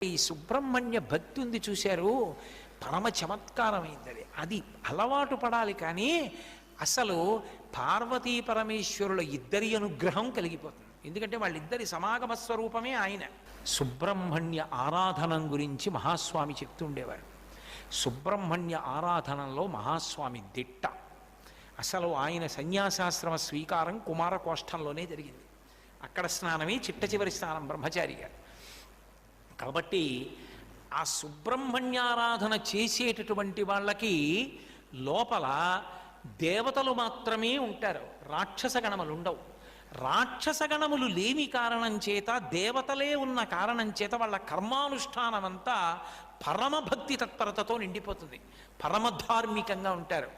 ఈ సుబ్రహ్మణ్య భక్తి ఉంది చూశారు, పరమ చమత్కారమైంది. అది అలవాటు పడాలి. కానీ అసలు పార్వతీ పరమేశ్వరుల ఇద్దరి అనుగ్రహం కలిగిపోతుంది. ఎందుకంటే వాళ్ళిద్దరి సమాగమ స్వరూపమే ఆయన. సుబ్రహ్మణ్య ఆరాధనం గురించి మహాస్వామి చెప్తుండేవారు. సుబ్రహ్మణ్య ఆరాధనలో మహాస్వామి దిట్ట. అసలు ఆయన సన్యాసాశ్రమ స్వీకారం కుమారకోష్టంలోనే జరిగింది. అక్కడ స్నానమే చిట్ట చివరి స్నానం బ్రహ్మచారి గారు. కాబట్టి ఆ సుబ్రహ్మణ్యారాధన చేసేటటువంటి వాళ్ళకి లోపల దేవతలు మాత్రమే ఉంటారు, రాక్షస గణములు ఉండవు. రాక్షస గణములు లేని కారణం చేత, దేవతలే ఉన్న కారణం చేత వాళ్ళ కర్మానుష్ఠానం అంతా పరమభక్తి తత్పరతతో నిండిపోతుంది, పరమధార్మికంగా ఉంటారు.